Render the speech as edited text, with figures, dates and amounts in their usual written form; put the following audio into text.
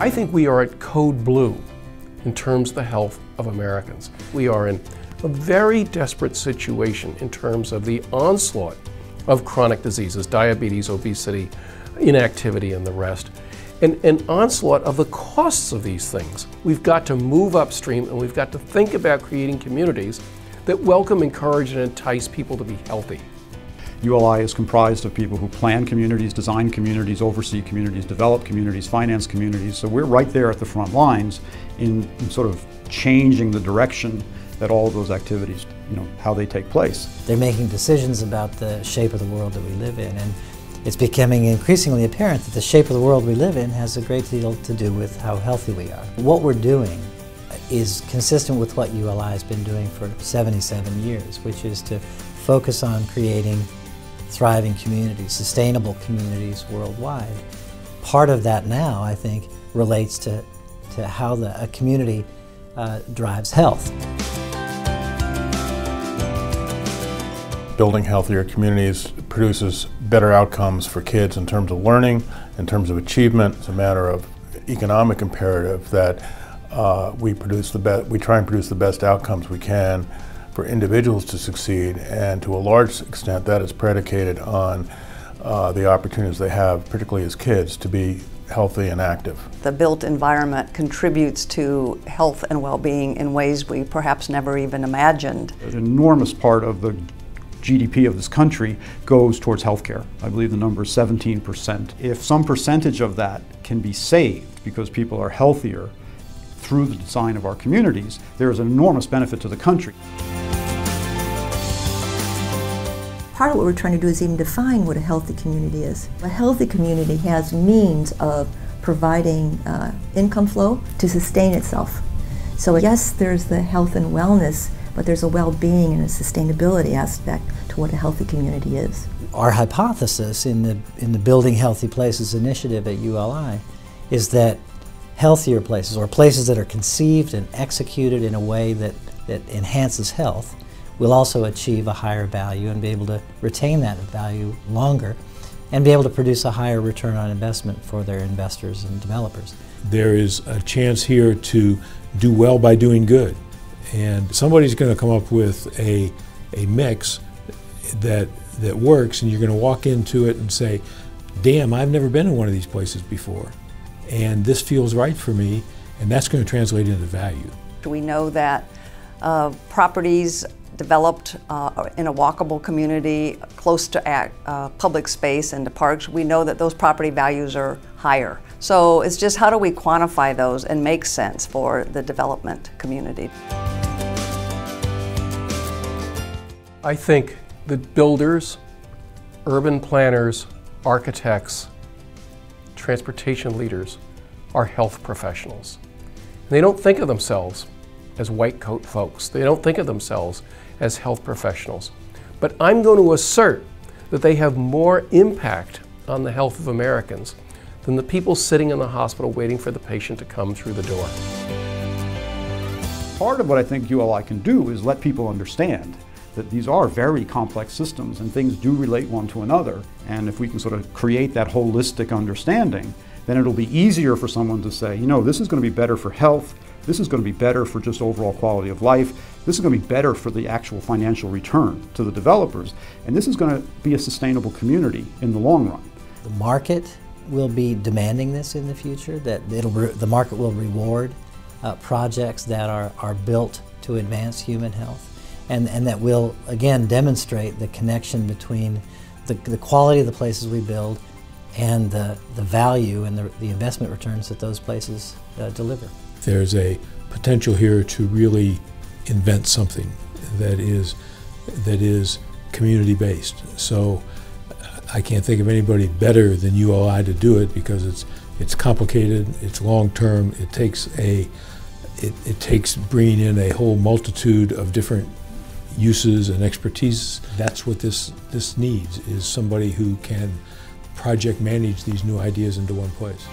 I think we are at code blue in terms of the health of Americans. We are in a very desperate situation in terms of the onslaught of chronic diseases, diabetes, obesity, inactivity, and the rest. And an onslaught of the costs of these things. We've got to move upstream, and we've got to think about creating communities that welcome, encourage, and entice people to be healthy. ULI is comprised of people who plan communities, design communities, oversee communities, develop communities, finance communities. So we're right there at the front lines in sort of changing the direction that all of those activities, how they take place. They're making decisions about the shape of the world that we live in, and it's becoming increasingly apparent that the shape of the world we live in has a great deal to do with how healthy we are. What we're doing is consistent with what ULI has been doing for 77 years, which is to focus on creating thriving communities, sustainable communities worldwide. Part of that now, I think, relates to how a community drives health. Building healthier communities produces better outcomes for kids in terms of learning, in terms of achievement. It's a matter of economic imperative that we try and produce the best outcomes we can for individuals to succeed, and to a large extent that is predicated on the opportunities they have, particularly as kids, to be healthy and active. The built environment contributes to health and well-being in ways we perhaps never even imagined. An enormous part of the GDP of this country goes towards healthcare. I believe the number is 17%. If some percentage of that can be saved because people are healthier through the design of our communities, there is an enormous benefit to the country. Part of what we're trying to do is even define what a healthy community is. A healthy community has means of providing income flow to sustain itself. So yes, there's the health and wellness, but there's a well-being and a sustainability aspect to what a healthy community is. Our hypothesis in the Building Healthy Places initiative at ULI is that healthier places, or places that are conceived and executed in a way that enhances health, will also achieve a higher value and be able to retain that value longer and be able to produce a higher return on investment for their investors and developers. There is a chance here to do well by doing good. And somebody's going to come up with a mix that works, and you're going to walk into it and say, damn, I've never been in one of these places before, and this feels right for me, and that's going to translate into value. We know that properties developed in a walkable community close to public space and to parks, we know that those property values are higher. So it's just how do we quantify those and make sense for the development community. I think that builders, urban planners, architects, transportation leaders are health professionals. And they don't think of themselves as white coat folks. They don't think of themselves as health professionals. But I'm going to assert that they have more impact on the health of Americans than the people sitting in the hospital waiting for the patient to come through the door. Part of what I think ULI can do is let people understand that these are very complex systems and things do relate one to another. And if we can sort of create that holistic understanding, then it'll be easier for someone to say, this is going to be better for health, this is going to be better for just overall quality of life, this is going to be better for the actual financial return to the developers, and this is going to be a sustainable community in the long run. The market will be demanding this in the future, that the market will reward projects that are built to advance human health, and that will, again, demonstrate the connection between the quality of the places we build and the value and the investment returns that those places deliver. There's a potential here to really invent something that is community-based. So I can't think of anybody better than ULI to do it, because it's complicated, it's long-term, it takes bringing in a whole multitude of different uses and expertise. That's what this needs, is somebody who can project manage these new ideas into one place.